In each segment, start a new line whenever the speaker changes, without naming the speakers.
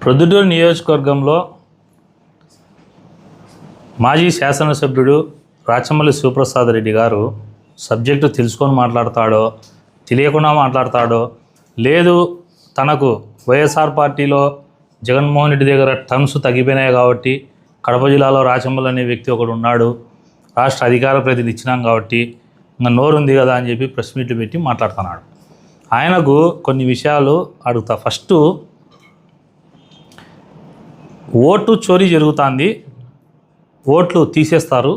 ప్రొద్దుటూరు నియోజకవర్గంలో మాజీ శాసనసభ్యుడు రాచమల్లి శివప్రసాద్ రెడ్డి గారు సబ్జెక్టు తెలుసుకొని మాట్లాడతాడో తెలియకుండా మాట్లాడతాడో లేదు తనకు వైఎస్ఆర్ పార్టీలో జగన్మోహన్ రెడ్డి దగ్గర టర్మ్స్ తగ్గిపోయినాయి కాబట్టి కడప జిల్లాలో రాచమల్లి అనే వ్యక్తి ఒకడు ఉన్నాడు, రాష్ట్ర అధికార ప్రతినిధి ఇచ్చినాం కాబట్టి ఇంకా నోరుంది కదా అని చెప్పి ప్రెస్ మీట్లు పెట్టి మాట్లాడుతున్నాడు. ఆయనకు కొన్ని విషయాలు అడుగుతా. ఫస్ట్, ఓటు చోరీ జరుగుతుంది, ఓట్లు తీసేస్తారు,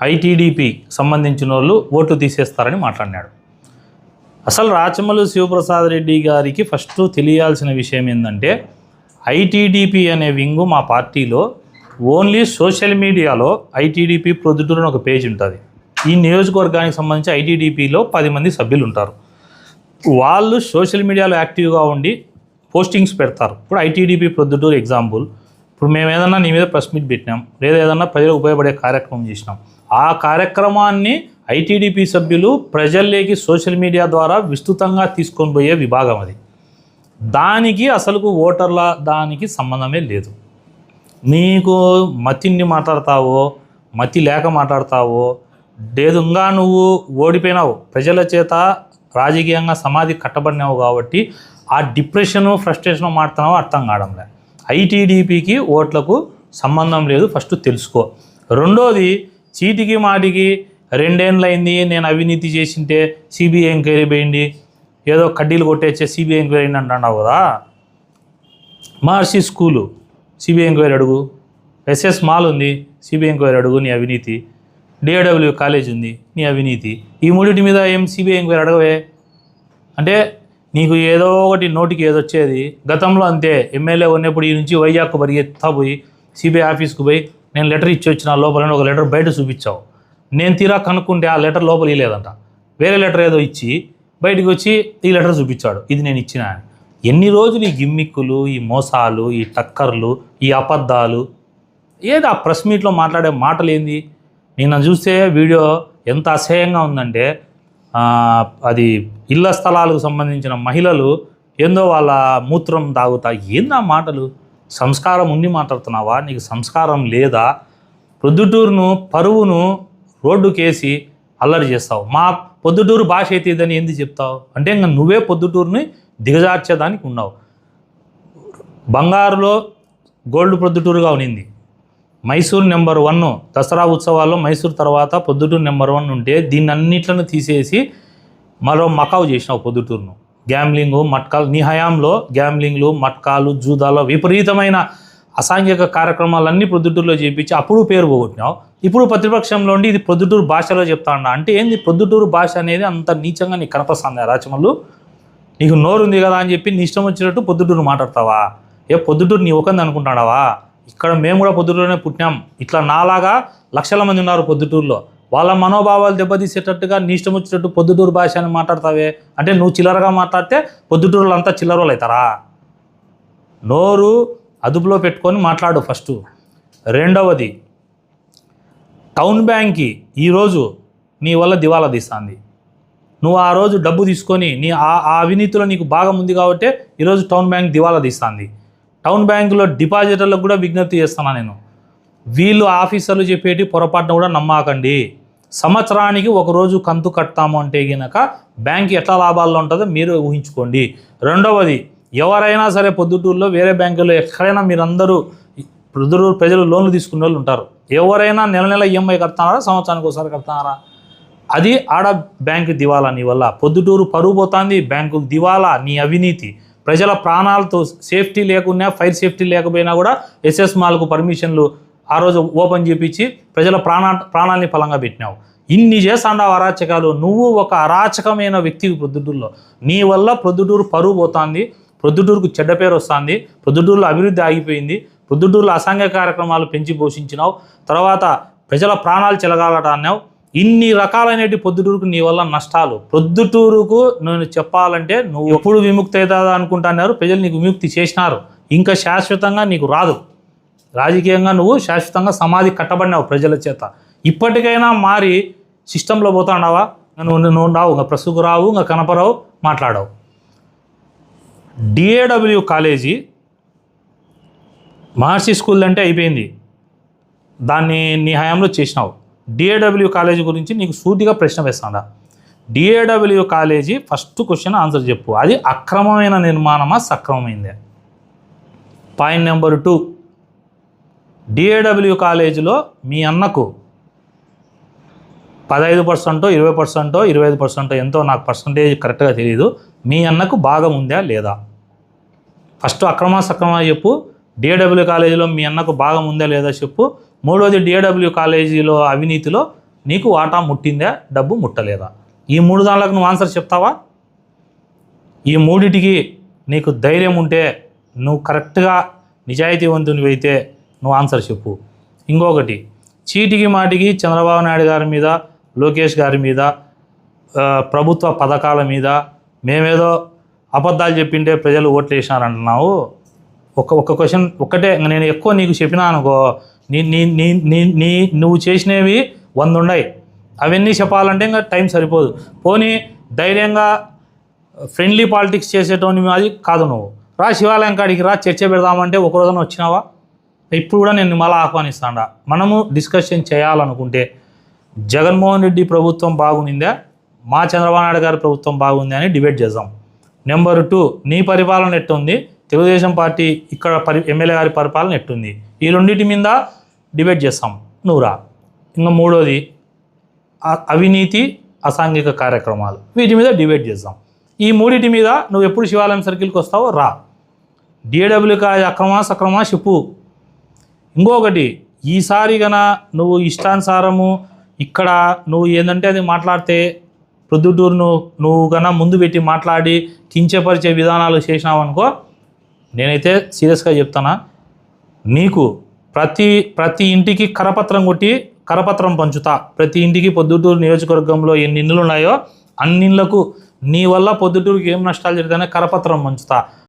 ఐటీడీపీ సంబంధించిన వాళ్ళు ఓట్లు తీసేస్తారని మాట్లాడినాడు. అసలు రాచమల్లి శివప్రసాద్ రెడ్డి గారికి ఫస్ట్ తెలియాల్సిన విషయం ఏంటంటే, ఐటీడీపీ అనే వింగు మా పార్టీలో ఓన్లీ సోషల్ మీడియాలో ఐటీడీపీ ప్రొద్దుటూరు అని ఒక పేజ్ ఉంటుంది. ఈ నియోజకవర్గానికి సంబంధించి ఐటీడీపీలో 10 మంది సభ్యులు ఉంటారు. వాళ్ళు సోషల్ మీడియాలో యాక్టివ్గా ఉండి పోస్టింగ్స్ పెడతారు. ఇప్పుడు ఐటీడీపీ ప్రొద్దుటూరు ఎగ్జాంపుల్, ఇప్పుడు మేము ఏదన్నా నీ మీద ప్రెస్ మీట్ పెట్టినాం, లేదా ఏదన్నా ప్రజలకు ఉపయోగపడే కార్యక్రమం చేసినాం, ఆ కార్యక్రమాన్ని ఐటీడీపీ సభ్యులు ప్రజల్లోకి సోషల్ మీడియా ద్వారా విస్తృతంగా తీసుకొని పోయే విభాగం అది. దానికి అసలుకు ఓటర్ల దానికి సంబంధమే లేదు. నీకు మతిని మాట్లాడతావో మతి లేక మాట్లాడతావో లేదు, ఇంకా నువ్వు ఓడిపోయినావు, ప్రజల చేత రాజకీయంగా సమాధి కట్టబడినావు కాబట్టి ఆ డిప్రెషను ఫ్రస్ట్రేషను మాట్లాడుతున్నావు అర్థం కావడంలే. ఐటీడీపీకి ఓట్లకు సంబంధం లేదు, ఫస్ట్ తెలుసుకో. రెండోది, చీటికి మాటికి 2 ఏళ్ళు అయింది నేను అవినీతి చేసింటే సిబిఐ ఎంక్వైరీ పోయింది, ఏదో కడ్డీలు కొట్టేచ్చే సిబిఐ ఎంక్వైరీ అంటున్నావు కదా. మహర్షి స్కూలు సిబిఐ ఎంక్వైరీ అడుగు, ఎస్ఎస్ మాల్ ఉంది సిబిఐ ఎంక్వైరీ అడుగు నీ అవినీతి, డిఏడబ్ల్యూ కాలేజ్ ఉంది నీ అవినీతి. ఈ మూడింటి మీద ఏం సిబిఐ ఎంక్వైరీ అడగవే? అంటే నీకు ఏదో ఒకటి నోటికి ఏదో వచ్చేది. గతంలో అంతే, ఎమ్మెల్యే ఉన్నప్పుడు ఈ నుంచి వైజాగ్ పరిగెత్తా పోయి సిబిఐ ఆఫీస్కి పోయి నేను లెటర్ ఇచ్చి వచ్చిన లోపల ఒక లెటర్ బయట చూపించావు. నేను తీరా కనుక్కుంటే ఆ లెటర్ లోపల ఇవ్వలేదంట, వేరే లెటర్ ఏదో ఇచ్చి బయటకు వచ్చి ఈ లెటర్ చూపించాడు, ఇది నేను ఇచ్చిన. ఎన్ని రోజులు ఈ గిమ్మిక్కులు, ఈ మోసాలు, ఈ టక్కర్లు, ఈ అబద్ధాలు, ఏది ఆ ప్రెస్ మీట్లో మాట్లాడే మాటలు ఏంది? నిన్న చూస్తే వీడియో ఎంత అసహ్యంగా ఉందంటే, అది ఇళ్ల స్థలాలకు సంబంధించిన మహిళలు ఏందో వాళ్ళ మూత్రం తాగుతా. ఏందా మాటలు? సంస్కారం ఉండి మాట్లాడుతున్నావా? నీకు సంస్కారం లేదా? ప్రొద్దుటూరును పరువును రోడ్డుకేసి అల్లరి చేస్తావు. మా పొద్దుటూరు భాష అయితే ఇదని ఎందుకు చెప్తావు? అంటే ఇంకా నువ్వే పొద్దుటూరుని దిగజార్చేదానికి ఉన్నావు. బంగారులో గోల్డ్ ప్రొద్దుటూరుగా ఉన్నింది. మైసూర్ నెంబర్ 1 దసరా ఉత్సవాల్లో మైసూర్ తర్వాత పొద్దుటూరు నెంబర్ 1 ఉంటే దీన్ని అన్నిట్లను తీసేసి మరో మకావు చేసినావు పొద్దుటూరును. గ్యాంబ్లింగు, మట్కాలు, నీ హయాంలో గ్యాంబ్లింగ్లు, మట్కాలు, జూదాలు, విపరీతమైన అసాంఘిక కార్యక్రమాలన్నీ ప్రొద్దుటూరులో చేయించి అప్పుడు పేరు పోగొట్టినావు. ఇప్పుడు ప్రతిపక్షంలో ఉండి ఇది ప్రొద్దుటూరు భాషలో చెప్తా ఉన్నా అంటే ఏంది? ప్రొద్దుటూరు భాష అనేది అంత నీచంగా నీకు కనపస్తుంది రాచమల్లు? నీకు నోరుంది కదా అని చెప్పి నీ ఇష్టం వచ్చినట్టు పొద్దుటూరు మాట్లాడతావా? పొద్దుటూరు నీ ఒకంది అనుకుంటున్నావా? ఇక్కడ మేము కూడా పొద్దుటూరులోనే పుట్టినాం. ఇట్లా నాలాగా లక్షల మంది ఉన్నారు పొద్దుటూరులో. వాళ్ళ మనోభావాలు దెబ్బతీసేటట్టుగా నీ ఇష్టం వచ్చినట్టు పొద్దుటూరు భాష అని మాట్లాడతావే అంటే నువ్వు చిల్లరగా మాట్లాడితే పొద్దుటూరులో అంతా చిల్లరోళ్ళు అవుతారా? నోరు అదుపులో పెట్టుకొని మాట్లాడు ఫస్ట్. రెండవది, టౌన్ బ్యాంక్కి ఈరోజు నీ వల్ల దివాలా తీస్తుంది. నువ్వు ఆ రోజు డబ్బు తీసుకొని నీ ఆ అవినీతిలో నీకు భాగం ఉంది కాబట్టి ఈరోజు టౌన్ బ్యాంక్ దివాలా తీస్తుంది. టౌన్ బ్యాంకులో డిపాజిటర్లకు కూడా విజ్ఞప్తి చేస్తున్నా నేను, వీళ్ళు ఆఫీసర్లు చెప్పేటి పొరపాటున కూడా నమ్మకండి. సంవత్సరానికి ఒకరోజు కంతు కడతాము అంటే కనుక బ్యాంక్ ఎట్లా లాభాల్లో ఉంటుందో మీరు ఊహించుకోండి. రెండవది, ఎవరైనా సరే పొద్దుటూరులో వేరే బ్యాంకుల్లో ఎక్కడైనా మీరందరూ ప్రొద్దుటూరు ప్రజలు లోన్లు తీసుకునే వాళ్ళు ఉంటారు. ఎవరైనా నెల ఈఎంఐ కడతారా, సంవత్సరానికి ఒకసారి కడతారా? అది ఆడ బ్యాంకు దివాలా నీ వల్ల. పొద్దుటూరు పరుగు పోతుంది, బ్యాంకు దివాలా నీ అవినీతి. ప్రజల ప్రాణాలతో సేఫ్టీ లేకున్నా, ఫైర్ సేఫ్టీ లేకపోయినా కూడా ఎస్ఎస్ మాల్కు పర్మిషన్లు ఆ రోజు ఓపెన్ చేయించి ప్రజల ప్రాణాలని ఫలంగా పెట్టినావు. ఇన్ని చేస్తాండావు అరాచకాలు. నువ్వు ఒక అరాచకమైన వ్యక్తివి ప్రొద్దుటూరులో. నీ వల్ల ప్రొద్దుటూరు పరుగు పోతుంది, ప్రొద్దుటూరుకు చెడ్డ పేరు వస్తుంది, ప్రొద్దుటూరులో అభివృద్ధి ఆగిపోయింది, ప్రొద్దుటూరులో అసాంఘిక కార్యక్రమాలు పెంచి పోషించినావు, తర్వాత ప్రజల ప్రాణాలు చెలగాలట అన్నావు. ఇన్ని రకాలైనటి పొద్దుటూరుకు నీ వల్ల నష్టాలు. ప్రొద్దుటూరుకు నేను చెప్పాలంటే నువ్వు ఎప్పుడు విముక్తి అవుతుందా అనుకుంటున్నారు, ప్రజలు నీకు విముక్తి చేసినారు. ఇంకా శాశ్వతంగా నీకు రాదు. రాజకీయంగా నువ్వు శాశ్వతంగా సమాధి కట్టబడినావు ప్రజల చేత. ఇప్పటికైనా మారి సిస్టంలో పోతాడావా? నువ్వు రావు, ఇంకా ప్రస్తుకు రావు, ఇంకా కనపరావు, మాట్లాడవు. డిఏడబ్ల్యూ కాలేజీ మహర్షి స్కూల్ అంటే అయిపోయింది, దాన్ని నీ హయాంలో చేసినావు. డిఏడబ్ల్యూ కాలేజీ గురించి నీకు సూటిగా ప్రశ్న వేస్తాడా? D A W college first question answer చెప్పు. అది అక్రమమైన నిర్మాణమా సక్రమమైందే? పాయింట్ నెంబర్ 2, డిఏడబ్ల్యూ కాలేజీలో మీ అన్నకు 15%, 20%, 25% ఎంతో నాకు పర్సంటేజ్ కరెక్ట్గా తెలియదు, మీ అన్నకు భాగం ఉందా లేదా? ఫస్ట్ అక్రమ సక్రమ చెప్పు. డిఏడబ్ల్యూ కాలేజీలో మీ అన్నకు భాగం ఉందా లేదా చెప్పు. మూడోది, డిఏడబ్ల్యూ కాలేజీలో అవినీతిలో నీకు వాటా ముట్టిందా, డబ్బు ముట్టలేదా? ఈ 3 దానిలకు నువ్వు ఆన్సర్ చెప్తావా? ఈ 3టికి నీకు ధైర్యం ఉంటే, నువ్వు కరెక్ట్గా నిజాయితీవంతునివి అయితే నువ్వు ఆన్సర్ చెప్పు. ఇంకొకటి, చీటికి మాటికి చంద్రబాబు నాయుడు గారి మీద, లోకేష్ గారి మీద, ప్రభుత్వ పథకాల మీద మేమేదో అబద్ధాలు చెప్పింటే ప్రజలు ఓట్లు వేసినారంటున్నావు. ఒక క్వశ్చన్ ఒక్కటే, నేను ఎక్కువ నీకు చెప్పినా అనుకో, నువ్వు చేసినవి 100 ఉన్నాయి, అవన్నీ చెప్పాలంటే ఇంకా టైం సరిపోదు. పోనీ ధైర్యంగా ఫ్రెండ్లీ పాలిటిక్స్ చేసేటోని అది కాదు. నువ్వు రా శివాలయం కాడికి రా, చర్చ పెడదామంటే ఒక రోజున వచ్చినావా? ఇప్పుడు కూడా నేను మళ్ళీ ఆహ్వానిస్తాడా. మనము డిస్కషన్ చేయాలనుకుంటే జగన్మోహన్ రెడ్డి ప్రభుత్వం బాగుందా, మా చంద్రబాబు నాయుడు గారి ప్రభుత్వం బాగుంది అని డిబేట్ చేద్దాం. నెంబర్ 2, నీ పరిపాలన ఎట్టుంది, తెలుగుదేశం పార్టీ ఇక్కడ ఎమ్మెల్యే గారి పరిపాలన ఎట్టుంది, ఈ రెండింటి మీద డిబేట్ చేస్తాం. నువ్వు రా. ఇంకా మూడోది, అవినీతి అసాంఘిక కార్యక్రమాలు, వీటి మీద డిబేట్ చేద్దాం. ఈ 3 మీద నువ్వు ఎప్పుడు శివాలయం సర్కిల్కి వస్తావో రా. డిఏడబ్ల్యూ అక్రమా సక్రమా చెప్పు. ఇంకొకటి, ఈసారి గన నువ్వు ఇష్టానుసారము ఇక్కడ నువ్వు ఏంటంటే అది మాట్లాడితే ప్రొద్దుటూరును నువ్వు గన ముందు పెట్టి మాట్లాడి కించపరిచే విధానాలు చేసినావు అనుకో, నేనైతే సీరియస్గా చెప్తానా, నీకు ప్రతి ఇంటికి కరపత్రం కొట్టి కరపత్రం పంచుతా. ప్రతి ఇంటికి పొద్దుటూరు నియోజకవర్గంలో ఎన్ని ఇళ్ళు ఉన్నాయో అన్ని ఇళ్లకు నీ వల్ల పొద్దుటూరుకి ఏం నష్టాలు జరిగితేనే కరపత్రం పంచుతా.